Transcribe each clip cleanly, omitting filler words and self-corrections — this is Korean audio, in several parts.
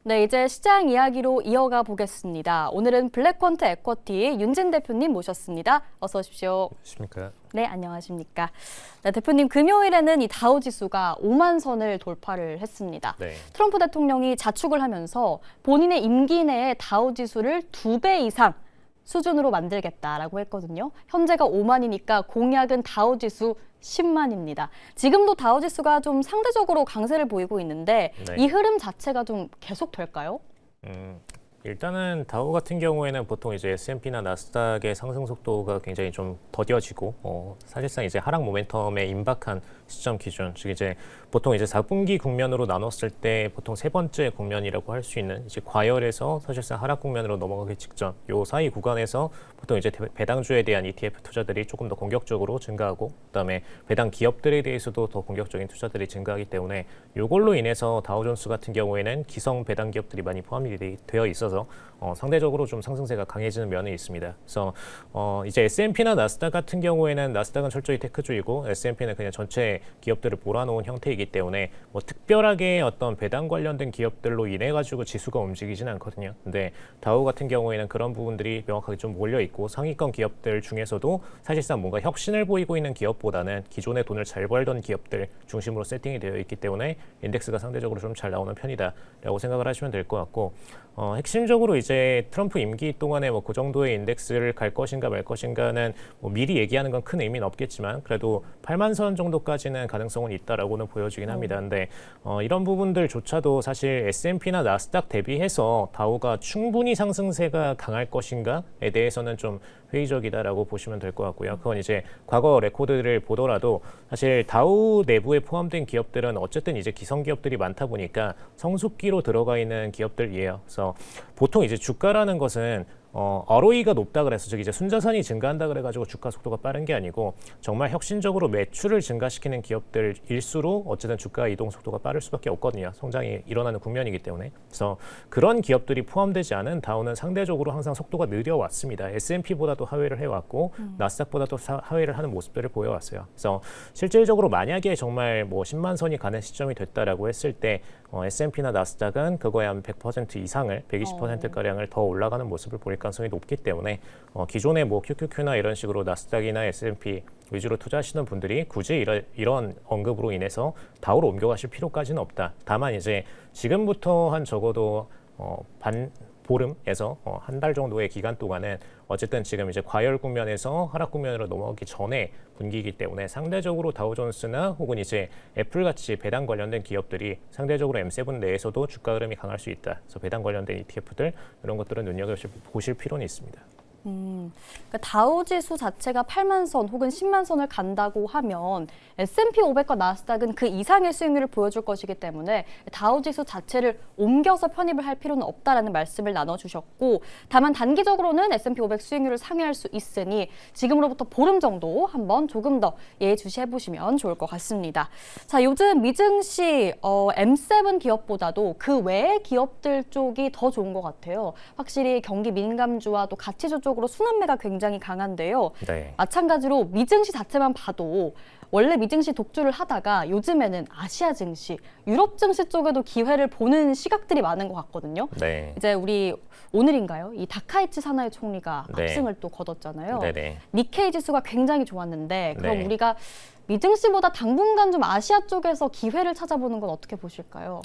네, 이제 시장 이야기로 이어가 보겠습니다. 오늘은 블랙퀀트 에쿼티 윤진 대표님 모셨습니다. 어서 오십시오. 안녕하십니까. 네, 안녕하십니까. 네, 대표님, 금요일에는 이 다우 지수가 5만 선을 돌파를 했습니다. 네. 트럼프 대통령이 자축을 하면서 본인의 임기 내에 다우 지수를 2배 이상 수준으로 만들겠다라고 했거든요. 현재가 5만이니까 공약은 다우 지수 10만입니다. 지금도 다우 지수가 좀 상대적으로 강세를 보이고 있는데 네. 이 흐름 자체가 좀 계속 될까요? 일단은 다우 같은 경우에는 보통 이제 S&P나 나스닥의 상승 속도가 굉장히 좀 더뎌지고 사실상 이제 하락 모멘텀에 임박한 시점 기준, 즉 이제 보통 이제 4분기 국면으로 나눴을 때 보통 세 번째 국면이라고 할 수 있는 이제 과열에서 사실상 하락 국면으로 넘어가기 직전 요 사이 구간에서 보통 이제 배당주에 대한 ETF 투자들이 조금 더 공격적으로 증가하고 그다음에 배당 기업들에 대해서도 더 공격적인 투자들이 증가하기 때문에 요걸로 인해서 다우존스 같은 경우에는 기성 배당 기업들이 많이 포함이 되어 있어서 상대적으로 좀 상승세가 강해지는 면이 있습니다. 그래서 이제 S&P나 나스닥 같은 경우에는 나스닥은 철저히 테크주이고 S&P는 그냥 전체 기업들을 몰아놓은 형태이기 때문에 뭐 특별하게 어떤 배당 관련된 기업들로 인해 가지고 지수가 움직이지는 않거든요. 근데 다우 같은 경우에는 그런 부분들이 명확하게 좀 몰려 있고 상위권 기업들 중에서도 사실상 뭔가 혁신을 보이고 있는 기업보다는 기존에 돈을 잘 벌던 기업들 중심으로 세팅이 되어 있기 때문에 인덱스가 상대적으로 좀 잘 나오는 편이다라고 생각을 하시면 될 것 같고 핵심적으로 이제 트럼프 임기 동안에 뭐 그 정도의 인덱스를 갈 것인가 말 것인가는 뭐 미리 얘기하는 건 큰 의미는 없겠지만 그래도 8만 선 정도까지는 가능성은 있다라고는 보여지긴 합니다. 근데 이런 부분들조차도 사실 S&P나 나스닥 대비해서 다우가 충분히 상승세가 강할 것인가에 대해서는 좀 회의적이다라고 보시면 될 것 같고요. 그건 이제 과거 레코드를 보더라도 사실 다우 내부에 포함된 기업들은 어쨌든 이제 기성 기업들이 많다 보니까 성숙기로 들어가 있는 기업들이에요. 그래서 보통 이제 주가라는 것은 ROE가 높다 그래서 즉 이제 순자산이 증가한다 그래가지고 주가 속도가 빠른 게 아니고 정말 혁신적으로 매출을 증가시키는 기업들일수록 어쨌든 주가 이동 속도가 빠를 수밖에 없거든요. 성장이 일어나는 국면이기 때문에. 그래서 그런 기업들이 포함되지 않은 다우는 상대적으로 항상 속도가 느려왔습니다. S&P보다도 하회를 해왔고 나스닥보다도 하회를 하는 모습들을 보여왔어요. 그래서 실질적으로 만약에 정말 뭐 10만 선이 가는 시점이 됐다라고 했을 때 S&P나 나스닥은 그거에 한 100% 이상을 120%가량을 더 올라가는 모습을 볼 가능성이 높기 때문에 기존의 뭐 QQQ나 이런 식으로 나스닥이나 S&P 위주로 투자하시는 분들이 굳이 이런 언급으로 인해서 다우로 옮겨가실 필요까지는 없다. 다만 이제 지금부터 한 적어도 보름에서 한 달 정도의 기간 동안은 어쨌든 지금 이제 과열 국면에서 하락 국면으로 넘어가기 전에 분기이기 때문에 상대적으로 다우존스나 혹은 이제 애플 같이 배당 관련된 기업들이 상대적으로 M7 내에서도 주가 흐름이 강할 수 있다. 그래서 배당 관련된 ETF들 이런 것들은 눈여겨보실 필요는 있습니다. 그러니까 다우 지수 자체가 8만 선 혹은 10만 선을 간다고 하면 S&P 500과 나스닥은 그 이상의 수익률을 보여줄 것이기 때문에 다우 지수 자체를 옮겨서 편입을 할 필요는 없다라는 말씀을 나눠주셨고 다만 단기적으로는 S&P 500 수익률을 상회할 수 있으니 지금으로부터 보름 정도 한번 조금 더 예의주시해보시면 좋을 것 같습니다. 자, 요즘 미증시 M7 기업보다도 그 외의 기업들 쪽이 더 좋은 것 같아요. 확실히 경기 민감주와 또 가치주 쪽으로 순환매가 굉장히 강한데요. 네. 마찬가지로 미증시 자체만 봐도 원래 미증시 독주를 하다가 요즘에는 아시아 증시, 유럽 증시 쪽에도 기회를 보는 시각들이 많은 것 같거든요. 네. 이제 우리 오늘인가요? 이 다카이치 사나이 총리가 네. 압승을 또 거뒀잖아요. 네네. 니케이 지수가 굉장히 좋았는데 그럼 네. 우리가 미증시보다 당분간 좀 아시아 쪽에서 기회를 찾아보는 건 어떻게 보실까요?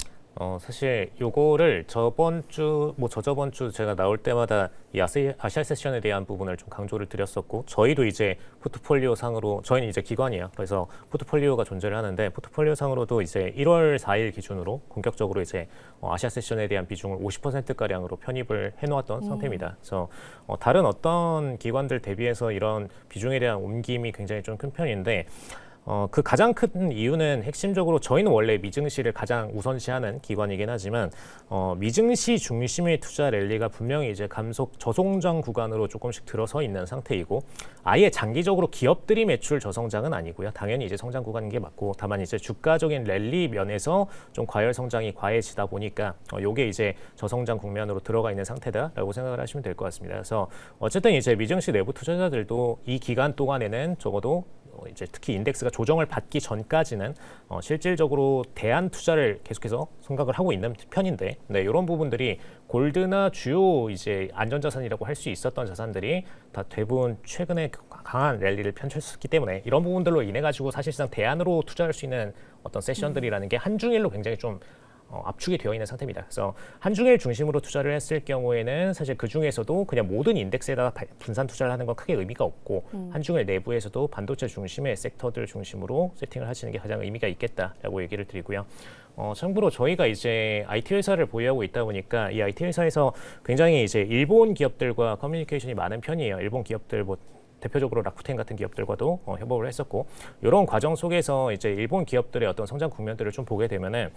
사실 요거를 저번 주, 뭐 저저번 주 제가 나올 때마다 이 아시아 세션에 대한 부분을 좀 강조를 드렸었고 저희도 이제 포트폴리오 상으로 저희는 이제 기관이에요. 그래서 포트폴리오가 존재를 하는데 포트폴리오 상으로도 이제 1월 4일 기준으로 본격적으로 이제 아시아 세션에 대한 비중을 50%가량으로 편입을 해놓았던 상태입니다. 그래서 다른 어떤 기관들 대비해서 이런 비중에 대한 옮김이 굉장히 좀 큰 편인데 그 가장 큰 이유는 핵심적으로 저희는 원래 미증시를 가장 우선시하는 기관이긴 하지만 미증시 중심의 투자 랠리가 분명히 이제 저성장 구간으로 조금씩 들어서 있는 상태이고 아예 장기적으로 기업들이 매출 저성장은 아니고요. 당연히 이제 성장 구간인 게 맞고 다만 이제 주가적인 랠리 면에서 좀 과열 성장이 과해지다 보니까 요게 이제 저성장 국면으로 들어가 있는 상태다라고 생각을 하시면 될 것 같습니다. 그래서 어쨌든 이제 미증시 내부 투자자들도 이 기간 동안에는 적어도 이제 특히 인덱스가 조정을 받기 전까지는 실질적으로 대안 투자를 계속해서 생각을 하고 있는 편인데, 네, 이런 부분들이 골드나 주요 이제 안전자산이라고 할 수 있었던 자산들이 다 대부분 최근에 강한 랠리를 펼쳤기 때문에 이런 부분들로 인해 가지고 사실상 대안으로 투자할 수 있는 어떤 세션들이라는 게 한중일로 굉장히 좀 압축이 되어 있는 상태입니다. 그래서 한중일 중심으로 투자를 했을 경우에는 사실 그 중에서도 그냥 모든 인덱스에다가 분산 투자를 하는 건 크게 의미가 없고 한중일 내부에서도 반도체 중심의 섹터들 중심으로 세팅을 하시는 게 가장 의미가 있겠다라고 얘기를 드리고요. 참고로 저희가 이제 IT 회사를 보유하고 있다 보니까 이 IT 회사에서 굉장히 이제 일본 기업들과 커뮤니케이션이 많은 편이에요. 일본 기업들 뭐 대표적으로 라쿠텐 같은 기업들과도 협업을 했었고, 이런 과정 속에서 이제 일본 기업들의 어떤 성장 국면들을 좀 보게 되면은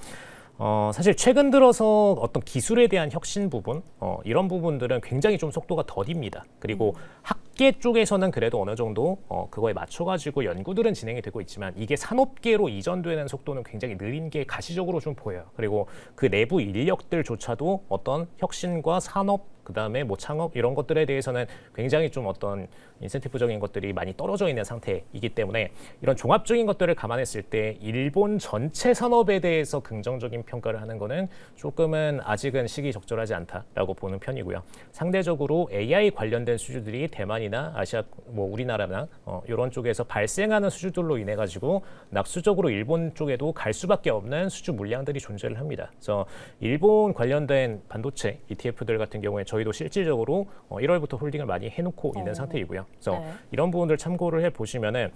사실 최근 들어서 어떤 기술에 대한 혁신 부분, 이런 부분들은 굉장히 좀 속도가 더딥니다. 그리고 학계 쪽에서는 그래도 어느 정도 그거에 맞춰가지고 연구들은 진행이 되고 있지만 이게 산업계로 이전되는 속도는 굉장히 느린 게 가시적으로 좀 보여요. 그리고 그 내부 인력들조차도 어떤 혁신과 산업, 그다음에 뭐 창업 이런 것들에 대해서는 굉장히 좀 어떤 인센티브적인 것들이 많이 떨어져 있는 상태이기 때문에 이런 종합적인 것들을 감안했을 때 일본 전체 산업에 대해서 긍정적인 평가를 하는 거는 조금은 아직은 시기적절하지 않다라고 보는 편이고요. 상대적으로 AI 관련된 수주들이 대만이나 아시아 뭐 우리나라나 이런 쪽에서 발생하는 수주들로 인해 가지고 낙수적으로 일본 쪽에도 갈 수밖에 없는 수주 물량들이 존재를 합니다. 그래서 일본 관련된 반도체 ETF들 같은 경우에 저희도 실질적으로 1월부터 홀딩을 많이 해놓고 있는 상태이고요. 그래서 네. 이런 부분들 참고를 해보시면은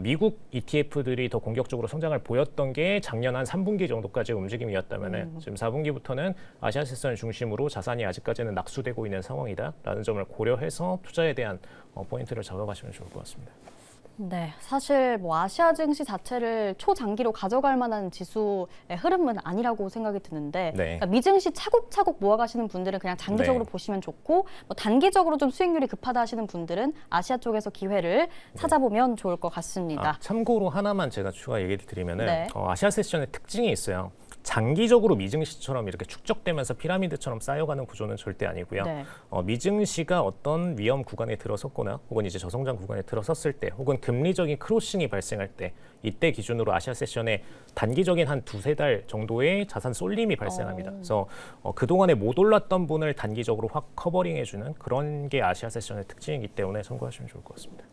미국 ETF들이 더 공격적으로 성장을 보였던 게 작년 한 3분기 정도까지 움직임이었다면은 지금 4분기부터는 아시아세선 중심으로 자산이 아직까지는 낙수되고 있는 상황이다라는 점을 고려해서 투자에 대한 포인트를 잡아가시면 좋을 것 같습니다. 네, 사실 뭐 아시아 증시 자체를 초장기로 가져갈 만한 지수의 흐름은 아니라고 생각이 드는데, 네. 그러니까 미증시 차곡차곡 모아가시는 분들은 그냥 장기적으로 네. 보시면 좋고, 뭐 단기적으로 좀 수익률이 급하다 하시는 분들은 아시아 쪽에서 기회를 찾아보면 좋을 것 같습니다. 참고로 하나만 제가 추가 얘기를 드리면은 네. 아시아 세션의 특징이 있어요. 장기적으로 미증시처럼 이렇게 축적되면서 피라미드처럼 쌓여가는 구조는 절대 아니고요. 네. 미증시가 어떤 위험 구간에 들어섰거나 혹은 이제 저성장 구간에 들어섰을 때 혹은 금리적인 크로싱이 발생할 때 이때 기준으로 아시아 세션에 단기적인 한 두세 달 정도의 자산 쏠림이 발생합니다. 그래서 그동안에 못 올랐던 분을 단기적으로 확 커버링해주는 그런 게 아시아 세션의 특징이기 때문에 참고하시면 좋을 것 같습니다.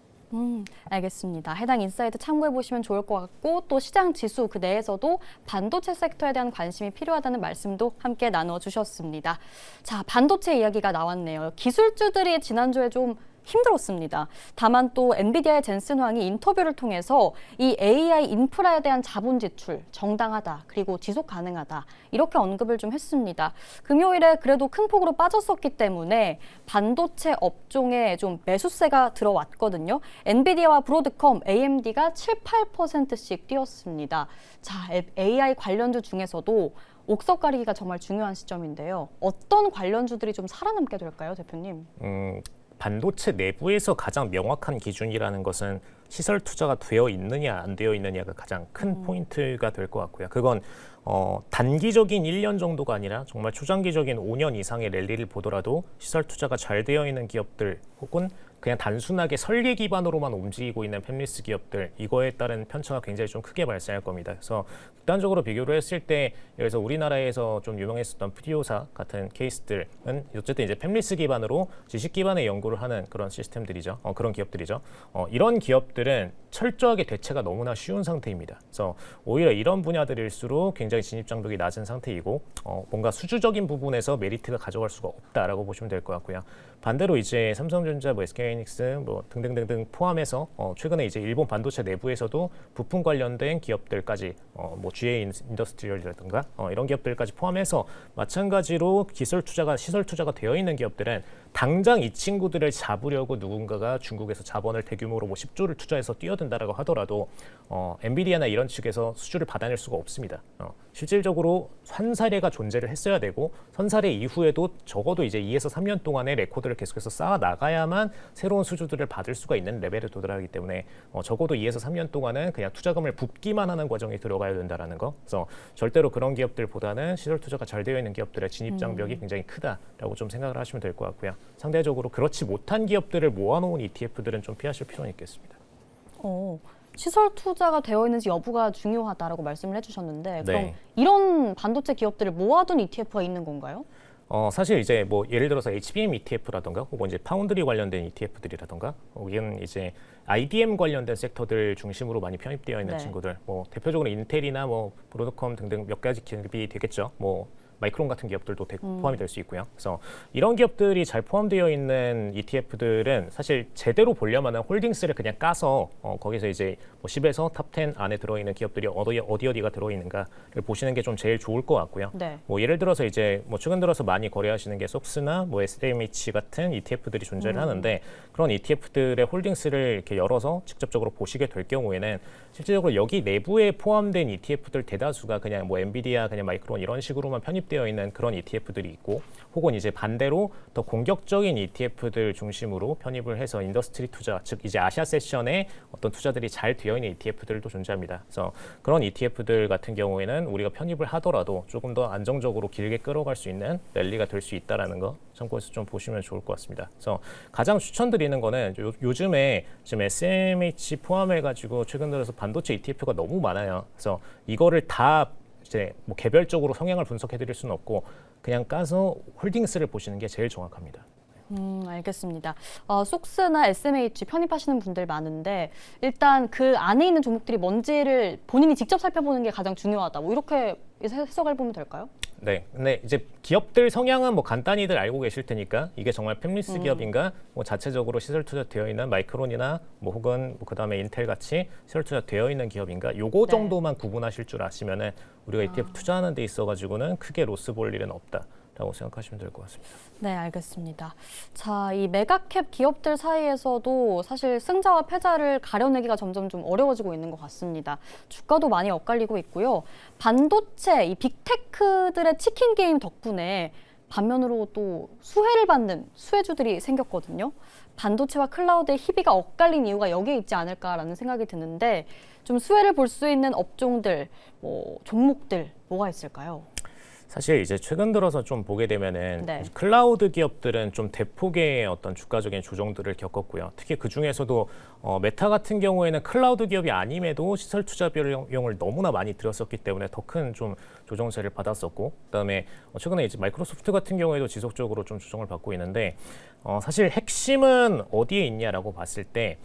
알겠습니다. 해당 인사이트 참고해 보시면 좋을 것 같고, 또 시장 지수 그 내에서도 반도체 섹터에 대한 관심이 필요하다는 말씀도 함께 나누어 주셨습니다. 자, 반도체 이야기가 나왔네요. 기술주들이 지난주에 좀 힘들었습니다. 다만 또 엔비디아의 젠슨 황이 인터뷰를 통해서 이 AI 인프라에 대한 자본 지출 정당하다, 그리고 지속 가능하다, 이렇게 언급을 좀 했습니다. 금요일에 그래도 큰 폭으로 빠졌었기 때문에 반도체 업종에 좀 매수세가 들어왔거든요. 엔비디아와 브로드컴, AMD가 7, 8%씩 뛰었습니다. 자, AI 관련주 중에서도 옥석 가리기가 정말 중요한 시점인데요. 어떤 관련주들이 좀 살아남게 될까요, 대표님? 반도체 내부에서 가장 명확한 기준이라는 것은 시설 투자가 되어 있느냐 안 되어 있느냐가 가장 큰 포인트가 될 것 같고요. 그건 단기적인 1년 정도가 아니라 정말 초장기적인 5년 이상의 랠리를 보더라도 시설 투자가 잘 되어 있는 기업들 혹은 그냥 단순하게 설계 기반으로만 움직이고 있는 팹리스 기업들, 이거에 따른 편차가 굉장히 좀 크게 발생할 겁니다. 그래서 극단적으로 비교를 했을 때, 예를 들어서 우리나라에서 좀 유명했었던 프디오사 같은 케이스들은 어쨌든 이제 팹리스 기반으로 지식 기반의 연구를 하는 그런 시스템들이죠. 그런 기업들이죠. 이런 기업들은 철저하게 대체가 너무나 쉬운 상태입니다. 그래서 오히려 이런 분야들일수록 굉장히 진입 장벽이 낮은 상태이고 뭔가 수주적인 부분에서 메리트가 가져갈 수가 없다라고 보시면 될 것 같고요. 반대로 이제 삼성전자, 뭐 SK하이닉스, 뭐 등등등등 포함해서 최근에 이제 일본 반도체 내부에서도 부품 관련된 기업들까지 뭐 GA 인더스트리얼이라든가 이런 기업들까지 포함해서 마찬가지로 시설 투자가 되어 있는 기업들은 당장 이 친구들을 잡으려고 누군가가 중국에서 자본을 대규모로 뭐 10조를 투자해서 뛰어든다라고 하더라도 엔비디아나 이런 측에서 수주를 받아낼 수가 없습니다. 실질적으로 선사례가 존재를 했어야 되고 선사례 이후에도 적어도 이제 2에서 3년 동안의 레코드를 계속해서 쌓아 나가야만 새로운 수주들을 받을 수가 있는 레벨에 도달하기 때문에 적어도 2에서 3년 동안은 그냥 투자금을 붓기만 하는 과정이 들어가야 된다라는 거. 그래서 절대로 그런 기업들보다는 시설 투자가 잘 되어 있는 기업들의 진입 장벽이 굉장히 크다라고 좀 생각을 하시면 될 것 같고요. 상대적으로 그렇지 못한 기업들을 모아놓은 ETF들은 좀 피하실 필요는 있겠습니다. 시설 투자가 되어 있는지 여부가 중요하다라고 말씀을 해주셨는데 그럼 네. 이런 반도체 기업들을 모아둔 ETF가 있는 건가요? 사실 이제 뭐 예를 들어서 HBM ETF라던가 혹은 이제 파운드리 관련된 ETF들이라던가 이건 이제 IDM 관련된 섹터들 중심으로 많이 편입되어 있는 네. 친구들, 뭐 대표적으로 인텔이나 뭐 브로드컴 등등 몇 가지 기업이 되겠죠. 뭐 마이크론 같은 기업들도 포함이 될 수 있고요. 그래서 이런 기업들이 잘 포함되어 있는 ETF들은 사실 제대로 보려면은 홀딩스를 그냥 까서 거기서 이제 뭐 10에서 탑 10 안에 들어있는 기업들이 어디가 들어있는가를 보시는 게 좀 제일 좋을 것 같고요. 네. 뭐 예를 들어서 이제 뭐 최근 들어서 많이 거래하시는 게 속스나 뭐 SMH 같은 ETF들이 존재를 하는데 그런 ETF들의 홀딩스를 이렇게 열어서 직접적으로 보시게 될 경우에는 실질적으로 여기 내부에 포함된 ETF들 대다수가 그냥 뭐 엔비디아, 그냥 마이크론 이런 식으로만 편입되어 있는 그런 ETF들이 있고 혹은 이제 반대로 더 공격적인 ETF들 중심으로 편입을 해서 인더스트리 투자, 즉 이제 아시아 세션에 어떤 투자들이 잘 되어 있는 ETF들도 존재합니다. 그래서 그런 ETF들 같은 경우에는 우리가 편입을 하더라도 조금 더 안정적으로 길게 끌어갈 수 있는 랠리가 될 수 있다라는 거 참고해서 좀 보시면 좋을 것 같습니다. 그래서 가장 추천드리는 거는 요즘에 지금 SMH 포함해가지고 최근 들어서 반도체 ETF가 너무 많아요. 그래서 이거를 다 이제 뭐 개별적으로 성향을 분석해드릴 수는 없고 그냥 까서 홀딩스를 보시는 게 제일 정확합니다. 알겠습니다. 속스나 SMH 편입하시는 분들 많은데 일단 그 안에 있는 종목들이 뭔지를 본인이 직접 살펴보는 게 가장 중요하다. 뭐 이렇게 해석을 보면 될까요? 네, 근데 이제 기업들 성향은 뭐 간단히들 알고 계실 테니까 이게 정말 팹리스 기업인가, 뭐 자체적으로 시설 투자 되어 있는 마이크론이나 뭐 혹은 뭐 그다음에 인텔 같이 시설 투자 되어 있는 기업인가, 요거 네. 정도만 구분하실 줄 아시면은 우리가 ETF 투자하는 데 있어가지고는 크게 로스 볼 일은 없다라고 생각하시면 될 것 같습니다. 네, 알겠습니다. 자, 이 메가캡 기업들 사이에서도 사실 승자와 패자를 가려내기가 점점 좀 어려워지고 있는 것 같습니다. 주가도 많이 엇갈리고 있고요. 반도체, 이 빅테크들의 치킨 게임 덕분에 반면으로 또 수혜를 받는 수혜주들이 생겼거든요. 반도체와 클라우드의 희비가 엇갈린 이유가 여기에 있지 않을까라는 생각이 드는데 좀 수혜를 볼 수 있는 업종들, 뭐 종목들 뭐가 있을까요? 사실 이제 최근 들어서 좀 보게 되면은 네. 클라우드 기업들은 좀 대폭의 어떤 주가적인 조정들을 겪었고요. 특히 그 중에서도 메타 같은 경우에는 클라우드 기업이 아님에도 시설 투자 비용을 너무나 많이 들였었기 때문에 더 큰 좀 조정세를 받았었고, 그다음에 최근에 이제 마이크로소프트 같은 경우에도 지속적으로 좀 조정을 받고 있는데 사실 핵심은 어디에 있냐라고 봤을 때.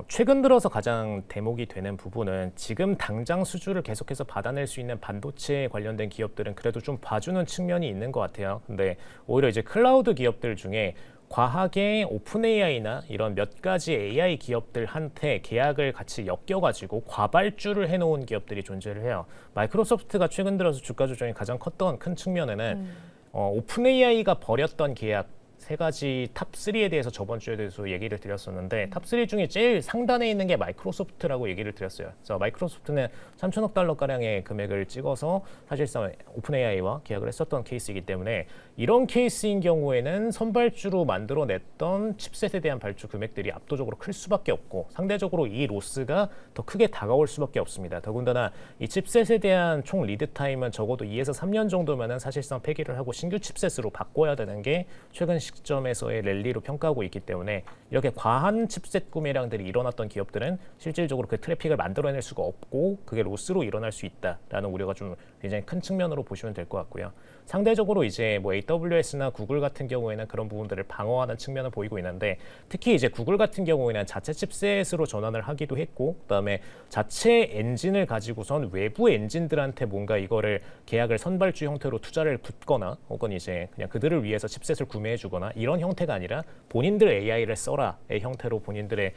최근 들어서 가장 대목이 되는 부분은 지금 당장 수주를 계속해서 받아낼 수 있는 반도체 관련된 기업들은 그래도 좀 봐주는 측면이 있는 것 같아요. 근데 오히려 이제 클라우드 기업들 중에 과하게 오픈 AI나 이런 몇 가지 AI 기업들한테 계약을 같이 엮여가지고 과발주를 해놓은 기업들이 존재를 해요. 마이크로소프트가 최근 들어서 주가 조정이 가장 컸던 큰 측면에는 오픈 AI가 벌였던 계약 세 가지 탑3에 대해서 저번 주에 대해서 얘기를 드렸었는데 탑3 중에 제일 상단에 있는 게 마이크로소프트라고 얘기를 드렸어요. 그래서 마이크로소프트는 3천억 달러가량의 금액을 찍어서 사실상 오픈 AI와 계약을 했었던 케이스이기 때문에 이런 케이스인 경우에는 선발주로 만들어냈던 칩셋에 대한 발주 금액들이 압도적으로 클 수밖에 없고 상대적으로 이 로스가 더 크게 다가올 수밖에 없습니다. 더군다나 이 칩셋에 대한 총 리드 타임은 적어도 2에서 3년 정도면은 사실상 폐기를 하고 신규 칩셋으로 바꿔야 되는 게 최근 시점에서의 랠리로 평가하고 있기 때문에 이렇게 과한 칩셋 구매량들이 일어났던 기업들은 실질적으로 그 트래픽을 만들어낼 수가 없고 그게 로스로 일어날 수 있다라는 우려가 좀 굉장히 큰 측면으로 보시면 될 것 같고요. 상대적으로 이제 뭐 AWS나 구글 같은 경우에는 그런 부분들을 방어하는 측면을 보이고 있는데 특히 이제 구글 같은 경우에는 자체 칩셋으로 전환을 하기도 했고 그다음에 자체 엔진을 가지고선 외부 엔진들한테 뭔가 이거를 계약을 선발주 형태로 투자를 붙거나 혹은 이제 그냥 그들을 위해서 칩셋을 구매해 주거나 이런 형태가 아니라 본인들 AI를 써라의 형태로 본인들의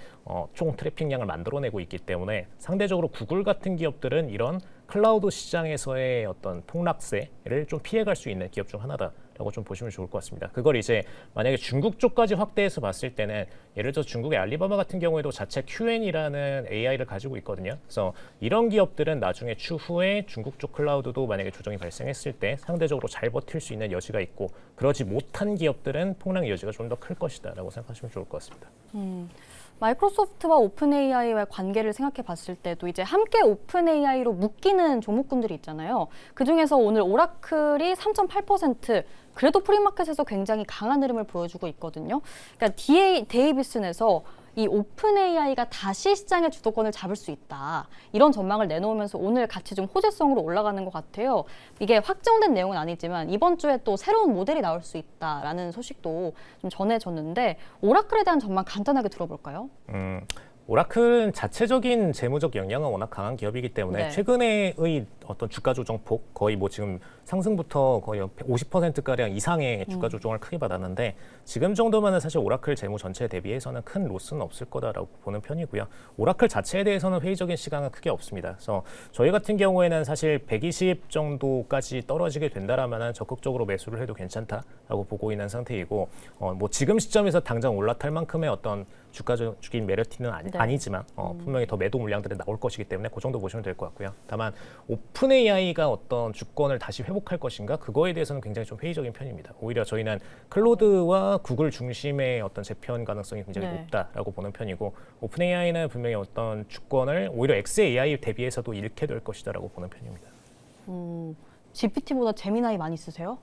총 트래픽량을 만들어내고 있기 때문에 상대적으로 구글 같은 기업들은 이런 클라우드 시장에서의 어떤 폭락세를 좀 피해갈 수 있는 기업 중 하나다라고 좀 보시면 좋을 것 같습니다. 그걸 이제 만약에 중국 쪽까지 확대해서 봤을 때는 예를 들어 중국의 알리바바 같은 경우에도 자체 QN이라는 AI를 가지고 있거든요. 그래서 이런 기업들은 나중에 추후에 중국 쪽 클라우드도 만약에 조정이 발생했을 때 상대적으로 잘 버틸 수 있는 여지가 있고 그러지 못한 기업들은 폭락의 여지가 좀 더 클 것이다라고 생각하시면 좋을 것 같습니다. 마이크로소프트와 오픈 AI와의 관계를 생각해 봤을 때도 이제 함께 오픈 AI로 묶이는 종목군들이 있잖아요. 그중에서 오늘 오라클이 3.8% 그래도 프리마켓에서 굉장히 강한 흐름을 보여주고 있거든요. 그러니까 데이비슨에서 이 오픈 AI가 다시 시장의 주도권을 잡을 수 있다. 이런 전망을 내놓으면서 오늘 같이 좀 호재성으로 올라가는 것 같아요. 이게 확정된 내용은 아니지만 이번 주에 또 새로운 모델이 나올 수 있다라는 소식도 좀 전해졌는데 오라클에 대한 전망 간단하게 들어볼까요? 오라클은 자체적인 재무적 역량은 워낙 강한 기업이기 때문에 네. 최근에의 어떤 주가 조정폭 거의 뭐 지금 상승부터 거의 50%가량 이상의 주가 조정을 크게 받았는데 지금 정도면은 사실 오라클 재무 전체에 대비해서는 큰 로스는 없을 거다라고 보는 편이고요. 오라클 자체에 대해서는 회의적인 시각은 크게 없습니다. 그래서 저희 같은 경우에는 사실 120 정도까지 떨어지게 된다라면은 적극적으로 매수를 해도 괜찮다라고 보고 있는 상태이고 뭐 지금 시점에서 당장 올라탈 만큼의 어떤 주가적인 메리트는 아니지만 분명히 더 매도 물량들이 나올 것이기 때문에 그 정도 보시면 될 것 같고요. 다만 오픈 AI가 어떤 주권을 다시 회복할 것인가 그거에 대해서는 굉장히 좀 회의적인 편입니다. 오히려 저희는 클로드와 구글 중심의 어떤 재편 가능성이 굉장히 높다라고 보는 편이고 오픈 AI는 분명히 어떤 주권을 오히려 XAI 대비해서도 잃게 될 것이다라고 보는 편입니다. GPT보다 제미나이 많이 쓰세요?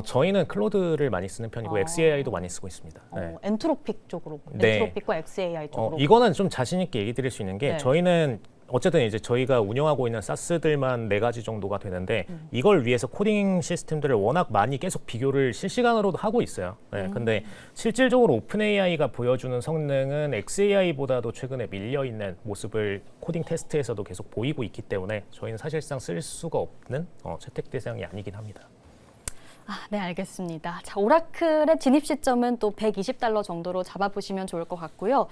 저희는 클로드를 많이 쓰는 편이고 XAI도 많이 쓰고 있습니다. 네. 엔트로픽 쪽으로, 네. 엔트로픽과 XAI 쪽으로. 이거는 좀 자신 있게 얘기 드릴 수 있는 게 저희는 어쨌든 이제 저희가 운영하고 있는 사스들만 4가지 정도가 되는데 이걸 위해서 코딩 시스템들을 워낙 많이 계속 비교를 실시간으로도 하고 있어요. 네, 근데 실질적으로 오픈 AI가 보여주는 성능은 XAI보다도 최근에 밀려 있는 모습을 코딩 테스트에서도 계속 보이고 있기 때문에 저희는 사실상 쓸 수가 없는 채택 대상이 아니긴 합니다. 네, 알겠습니다. 자, 오라클의 진입 시점은 또 $120 정도로 잡아보시면 좋을 것 같고요.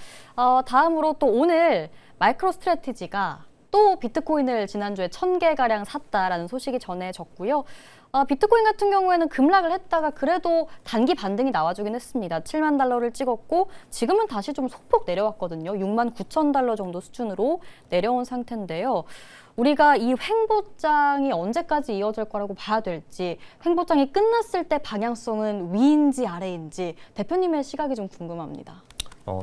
다음으로 또 오늘 마이크로 스트래티지가 또 비트코인을 지난주에 1000개가량 샀다라는 소식이 전해졌고요. 비트코인 같은 경우에는 급락을 했다가 그래도 단기 반등이 나와주긴 했습니다. $70,000를 찍었고 지금은 다시 좀 소폭 내려왔거든요. $69,000 정도 수준으로 내려온 상태인데요. 우리가 이 횡보장이 언제까지 이어질 거라고 봐야 될지, 횡보장이 끝났을 때 방향성은 위인지 아래인지 대표님의 시각이 좀 궁금합니다.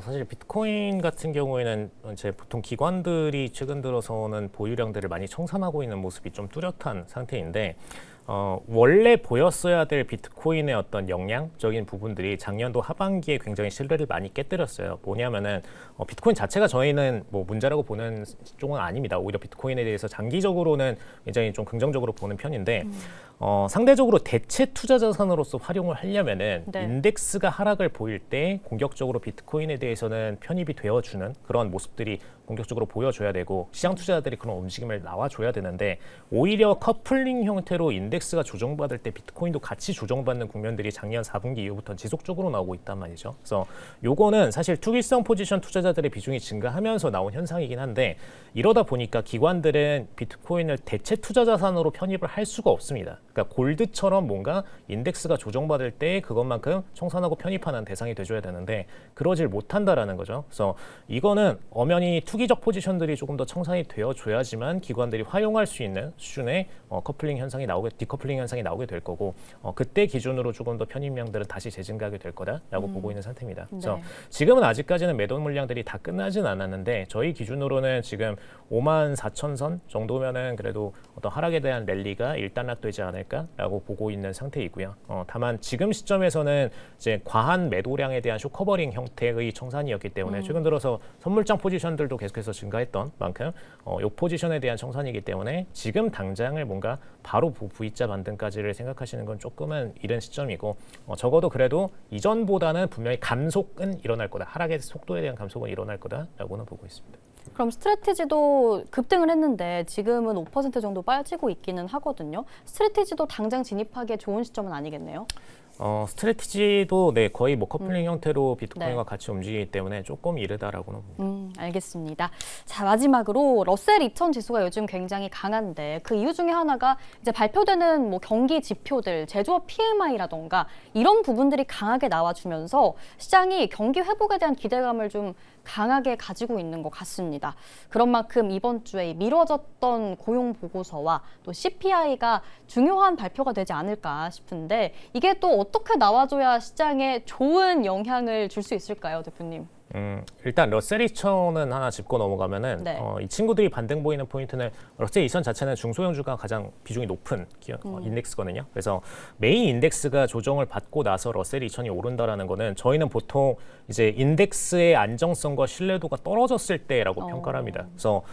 사실 비트코인 같은 경우에는 이제 보통 기관들이 최근 들어서는 보유량들을 많이 청산하고 있는 모습이 좀 뚜렷한 상태인데 원래 보였어야 될 비트코인의 어떤 역량적인 부분들이 작년도 하반기에 굉장히 신뢰를 많이 깨뜨렸어요. 뭐냐면은 비트코인 자체가 저희는 뭐 문제라고 보는 쪽은 아닙니다. 오히려 비트코인에 대해서 장기적으로는 굉장히 좀 긍정적으로 보는 편인데 상대적으로 대체 투자 자산으로서 활용을 하려면은 인덱스가 하락을 보일 때 공격적으로 비트코인에 대해서는 편입이 되어주는 그런 모습들이 공격적으로 보여줘야 되고 시장 투자자들이 그런 움직임을 나와줘야 되는데 오히려 커플링 형태로 인덱스가 조정받을 때 비트코인도 같이 조정받는 국면들이 작년 4분기 이후부터 지속적으로 나오고 있단 말이죠. 그래서 요거는 사실 투기성 포지션 투자자들의 비중이 증가하면서 나온 현상이긴 한데 이러다 보니까 기관들은 비트코인을 대체 투자 자산으로 편입을 할 수가 없습니다. 그러니까 골드처럼 뭔가 인덱스가 조정받을 때 그것만큼 청산하고 편입하는 대상이 돼줘야 되는데 그러질 못한다라는 거죠. 그래서 이거는 엄연히 투기적 포지션들이 조금 더 청산이 되어줘야지만 기관들이 활용할 수 있는 수준의 커플링 현상이 디커플링 현상이 나오게 될 거고 그때 기준으로 조금 더 편입량들은 다시 재증가하게 될 거다라고 보고 있는 상태입니다. 그래서 지금은 아직까지는 매도 물량들이 다 끝나진 않았는데 저희 기준으로는 지금 54,000선 정도면은 그래도 어떤 하락에 대한 랠리가 일단락되지 않을까라고 보고 있는 상태이고요. 다만 지금 시점에서는 이제 과한 매도량에 대한 쇼커버링 형태의 청산이었기 때문에 최근 들어서 선물장 포지션들도 계속해서 증가했던 만큼 이 포지션에 대한 청산이기 때문에 지금 당장을 뭔가 바로 V자 반등까지를 생각하시는 건 조금은 이른 시점이고 적어도 그래도 이전보다는 분명히 감속은 일어날 거다. 하락의 속도에 대한 감속은 일어날 거다라고는 보고 있습니다. 그럼 스트래티지도 급등을 했는데 지금은 5% 정도 빠지고 있기는 하거든요. 스트래티지도 당장 진입하기에 좋은 시점은 아니겠네요. 스트래티지도 거의 뭐 커플링 형태로 비트코인과 같이 움직이기 때문에 조금 이르다라고는 봅니다. 알겠습니다. 자, 마지막으로 러셀 2000 지수가 요즘 굉장히 강한데 그 이유 중에 하나가 이제 발표되는 뭐 경기 지표들, 제조업 PMI라던가 이런 부분들이 강하게 나와주면서 시장이 경기 회복에 대한 기대감을 좀 강하게 가지고 있는 것 같습니다. 그런 만큼 이번 주에 미뤄졌던 고용 보고서와 또 CPI가 중요한 발표가 되지 않을까 싶은데 이게 또 어떻게 나와줘야 시장에 좋은 영향을 줄 수 있을까요, 대표님? 일단 러셀 2000은 하나 짚고 넘어가면은 네. 이 친구들이 반등 보이는 포인트는 러셀 2000 자체는 중소형주가 가장 비중이 높은 인덱스거든요. 그래서 메인 인덱스가 조정을 받고 나서 러셀 2000이 오른다라는 거는 저희는 보통 이제 인덱스의 안정성과 신뢰도가 떨어졌을 때라고 평가를 합니다. 그래서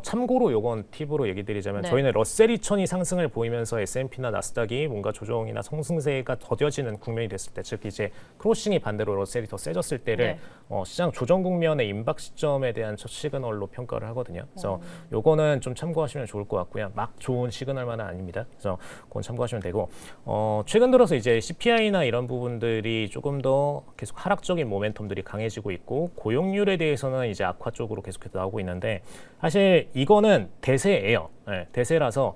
참고로 요건 팁으로 얘기 드리자면 네. 저희는 러셀 2000이 상승을 보이면서 S&P나 나스닥이 뭔가 조정이나 상승세가 더뎌지는 국면이 됐을 때, 즉 이제 크로싱이 반대로 러셀이 더 세졌을 때를 네. 시장 조정 국면의 임박 시점에 대한 첫 시그널로 평가를 하거든요. 그래서 요거는 좀 참고하시면 좋을 것 같고요. 막 좋은 시그널만은 아닙니다. 그래서 그건 참고하시면 되고 최근 들어서 이제 CPI나 이런 부분들이 조금 더 계속 하락적인 모멘텀들이 강해지고 있고 고용률에 대해서는 이제 악화 쪽으로 계속해서 나오고 있는데 사실 이거는 대세예요. 네, 대세라서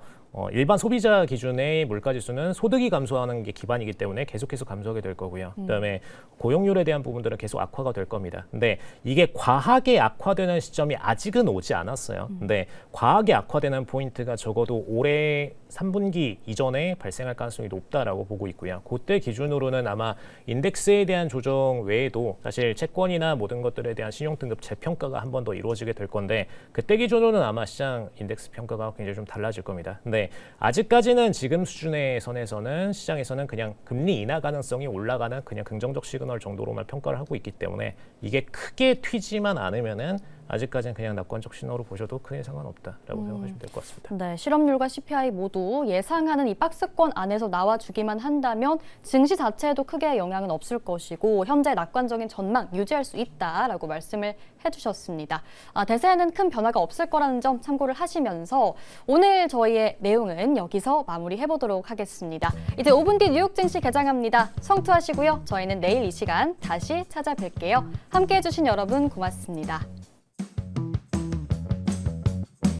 일반 소비자 기준의 물가지수는 소득이 감소하는 게 기반이기 때문에 계속해서 감소하게 될 거고요. 그다음에 고용률에 대한 부분들은 계속 악화가 될 겁니다. 근데 이게 과하게 악화되는 시점이 아직은 오지 않았어요. 근데 과하게 악화되는 포인트가 적어도 올해 3분기 이전에 발생할 가능성이 높다라고 보고 있고요. 그때 기준으로는 아마 인덱스에 대한 조정 외에도 사실 채권이나 모든 것들에 대한 신용등급 재평가가 한 번 더 이루어지게 될 건데 그때 기준으로는 아마 시장 인덱스 평가가 굉장히 좀 달라질 겁니다. 근데 아직까지는 지금 수준의 선에서는 시장에서는 그냥 금리 인하 가능성이 올라가는 그냥 긍정적 시그널 정도로만 평가를 하고 있기 때문에 이게 크게 튀지만 않으면은 아직까지는 그냥 낙관적 신호로 보셔도 크게 상관없다라고 생각하시면 될 것 같습니다. 네, 실업률과 CPI 모두 예상하는 이 박스권 안에서 나와주기만 한다면 증시 자체에도 크게 영향은 없을 것이고 현재 낙관적인 전망 유지할 수 있다라고 말씀을 해주셨습니다. 대세에는 큰 변화가 없을 거라는 점 참고를 하시면서 오늘 저희의 내용은 여기서 마무리해보도록 하겠습니다. 이제 5분 뒤 뉴욕 증시 개장합니다. 성투하시고요. 저희는 내일 이 시간 다시 찾아뵐게요. 함께해 주신 여러분 고맙습니다.